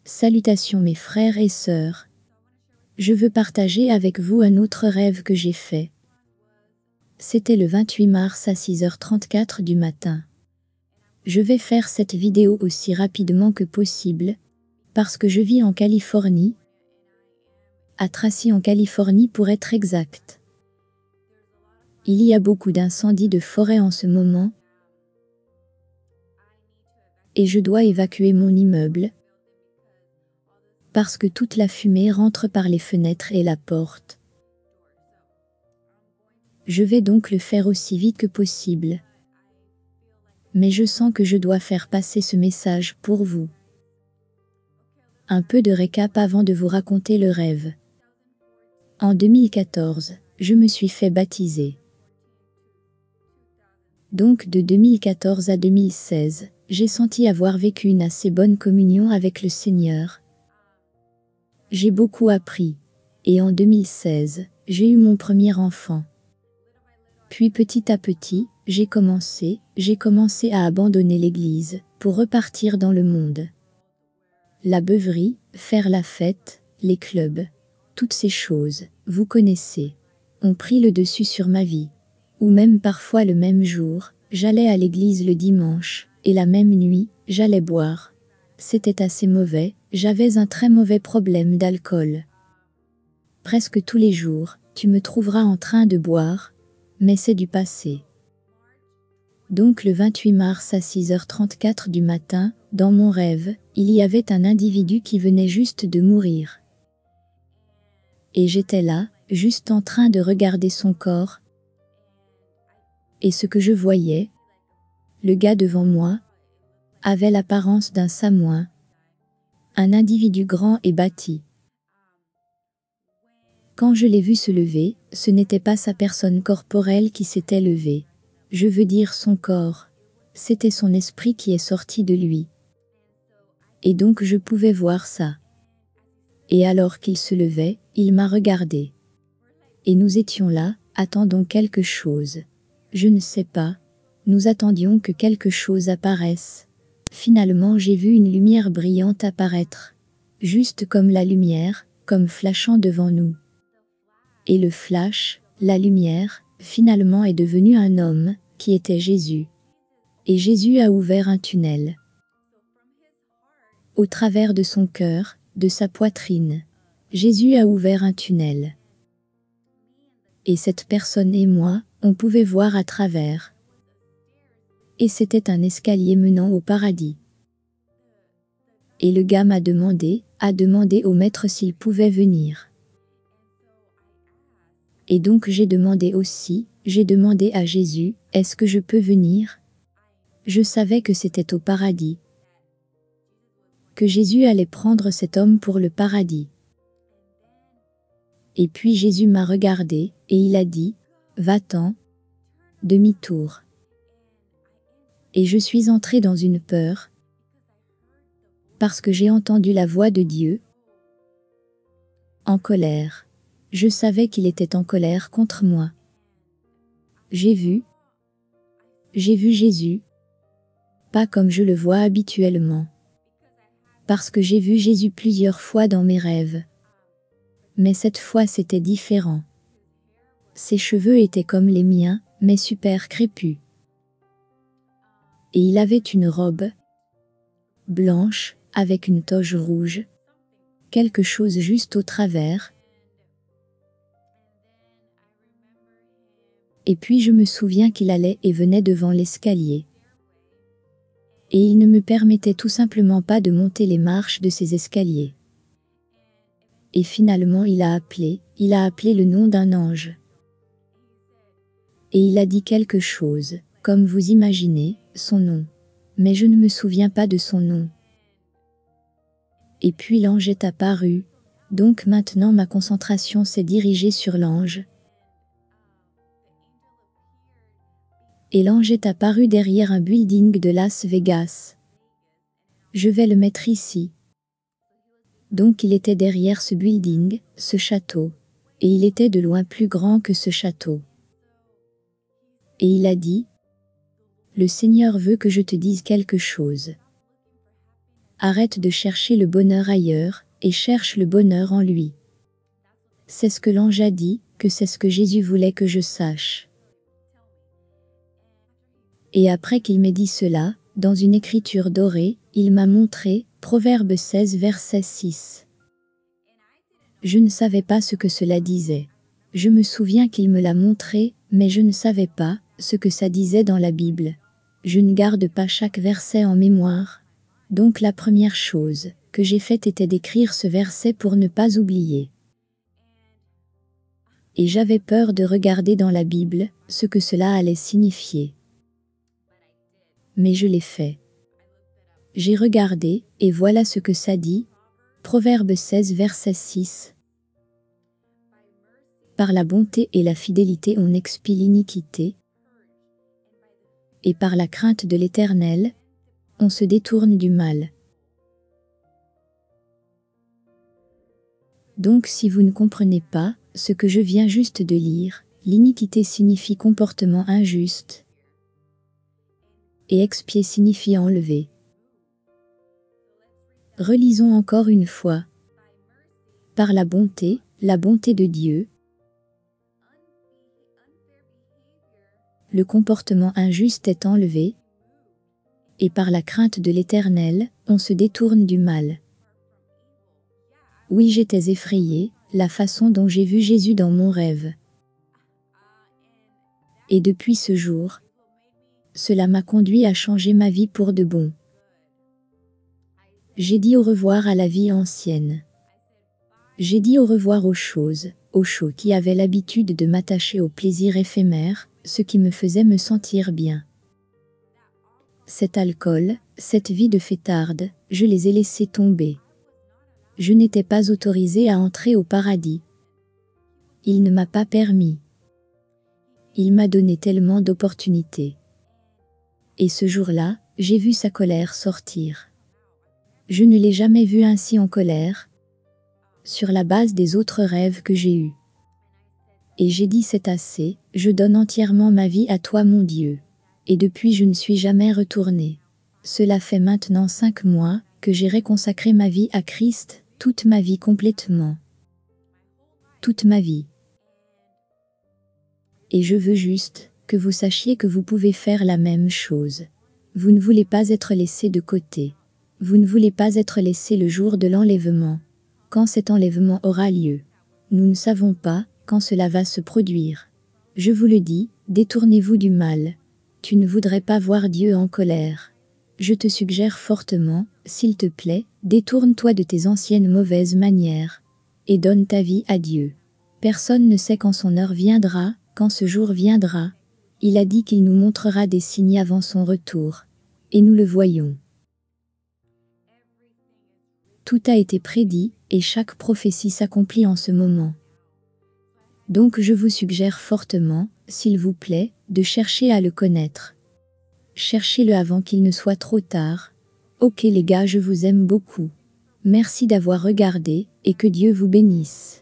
Salutations mes frères et sœurs. Je veux partager avec vous un autre rêve que j'ai fait. C'était le 28 mars à 6h34 du matin. Je vais faire cette vidéo aussi rapidement que possible, parce que je vis en Californie, à Tracy en Californie pour être exact. Il y a beaucoup d'incendies de forêt en ce moment, et je dois évacuer mon immeuble, parce que toute la fumée rentre par les fenêtres et la porte. Je vais donc le faire aussi vite que possible. Mais je sens que je dois faire passer ce message pour vous. Un peu de récap avant de vous raconter le rêve. En 2014, je me suis fait baptiser. Donc de 2014 à 2016, j'ai senti avoir vécu une assez bonne communion avec le Seigneur. J'ai beaucoup appris, et en 2016, j'ai eu mon premier enfant. Puis petit à petit, j'ai commencé à abandonner l'église, pour repartir dans le monde. La beuverie, faire la fête, les clubs, toutes ces choses, vous connaissez, ont pris le dessus sur ma vie. Ou même parfois le même jour, j'allais à l'église le dimanche, et la même nuit, j'allais boire. C'était assez mauvais, j'avais un très mauvais problème d'alcool. Presque tous les jours, tu me trouveras en train de boire, mais c'est du passé. Donc le 28 mars à 6h34 du matin, dans mon rêve, il y avait un individu qui venait juste de mourir. Et j'étais là, juste en train de regarder son corps. Et ce que je voyais, le gars devant moi, avait l'apparence d'un Samoin, un individu grand et bâti. Quand je l'ai vu se lever, ce n'était pas sa personne corporelle qui s'était levée. Je veux dire son corps. C'était son esprit qui est sorti de lui. Et donc je pouvais voir ça. Et alors qu'il se levait, il m'a regardé. Et nous étions là, attendons quelque chose. Je ne sais pas. Nous attendions que quelque chose apparaisse. Finalement j'ai vu une lumière brillante apparaître. Juste comme la lumière, comme flashant devant nous. Et le flash, la lumière, finalement est devenu un homme, qui était Jésus. Et Jésus a ouvert un tunnel. Au travers de son cœur, de sa poitrine, Jésus a ouvert un tunnel. Et cette personne et moi, on pouvait voir à travers. Et c'était un escalier menant au paradis. Et le gars a demandé au maître s'il pouvait venir. Et donc j'ai demandé à Jésus, est-ce que je peux venir? Je savais que c'était au paradis. Que Jésus allait prendre cet homme pour le paradis. Et puis Jésus m'a regardé, et il a dit, va-t'en, demi-tour. Et je suis entré dans une peur, parce que j'ai entendu la voix de Dieu, en colère. Je savais qu'il était en colère contre moi. J'ai vu Jésus, pas comme je le vois habituellement. Parce que j'ai vu Jésus plusieurs fois dans mes rêves. Mais cette fois c'était différent. Ses cheveux étaient comme les miens, mais super crépus. Et il avait une robe blanche, avec une toge rouge, quelque chose juste au travers. Et puis je me souviens qu'il allait et venait devant l'escalier. Et il ne me permettait tout simplement pas de monter les marches de ces escaliers. Et finalement il a appelé le nom d'un ange. Et il a dit quelque chose, comme vous imaginez, son nom. Mais je ne me souviens pas de son nom. Et puis l'ange est apparu, donc maintenant ma concentration s'est dirigée sur l'ange. Et l'ange est apparu derrière un building de Las Vegas. Je vais le mettre ici. Donc il était derrière ce building, ce château. Et il était de loin plus grand que ce château. Et il a dit, le Seigneur veut que je te dise quelque chose. Arrête de chercher le bonheur ailleurs, et cherche le bonheur en lui. C'est ce que l'ange a dit, que c'est ce que Jésus voulait que je sache. Et après qu'il m'ait dit cela, dans une écriture dorée, il m'a montré, Proverbe 16 verset 6. Je ne savais pas ce que cela disait. Je me souviens qu'il me l'a montré, mais je ne savais pas ce que ça disait dans la Bible. Je ne garde pas chaque verset en mémoire. Donc la première chose que j'ai faite était d'écrire ce verset pour ne pas oublier. Et j'avais peur de regarder dans la Bible ce que cela allait signifier. Mais je l'ai fait. J'ai regardé, et voilà ce que ça dit. Proverbe 16 verset 6. Par la bonté et la fidélité on expie l'iniquité, et par la crainte de l'Éternel, on se détourne du mal. Donc si vous ne comprenez pas ce que je viens juste de lire, l'iniquité signifie comportement injuste, et expier signifie enlever. Relisons encore une fois. Par la bonté de Dieu, le comportement injuste est enlevé, et par la crainte de l'Éternel, on se détourne du mal. Oui, j'étais effrayée, la façon dont j'ai vu Jésus dans mon rêve. Et depuis ce jour, cela m'a conduit à changer ma vie pour de bon. J'ai dit au revoir à la vie ancienne. J'ai dit au revoir aux choses qui avaient l'habitude de m'attacher au plaisir éphémère, ce qui me faisait me sentir bien. Cet alcool, cette vie de fêtarde, je les ai laissés tomber. Je n'étais pas autorisée à entrer au paradis. Il ne m'a pas permis. Il m'a donné tellement d'opportunités. Et ce jour-là, j'ai vu sa colère sortir. Je ne l'ai jamais vu ainsi en colère, sur la base des autres rêves que j'ai eus. Et j'ai dit c'est assez, je donne entièrement ma vie à toi mon Dieu. Et depuis je ne suis jamais retournée. Cela fait maintenant 5 mois que j'ai consacré ma vie à Christ, toute ma vie complètement. Toute ma vie. Et je veux juste que vous sachiez que vous pouvez faire la même chose. Vous ne voulez pas être laissé de côté. Vous ne voulez pas être laissé le jour de l'enlèvement. Quand cet enlèvement aura lieu. Nous ne savons pas quand cela va se produire. Je vous le dis, détournez-vous du mal. Tu ne voudrais pas voir Dieu en colère. Je te suggère fortement, s'il te plaît, détourne-toi de tes anciennes mauvaises manières. Et donne ta vie à Dieu. Personne ne sait quand son heure viendra, quand ce jour viendra. Il a dit qu'il nous montrera des signes avant son retour. Et nous le voyons. Tout a été prédit, et chaque prophétie s'accomplit en ce moment. Donc je vous suggère fortement, s'il vous plaît, de chercher à le connaître. Cherchez-le avant qu'il ne soit trop tard. Ok les gars, je vous aime beaucoup. Merci d'avoir regardé, et que Dieu vous bénisse.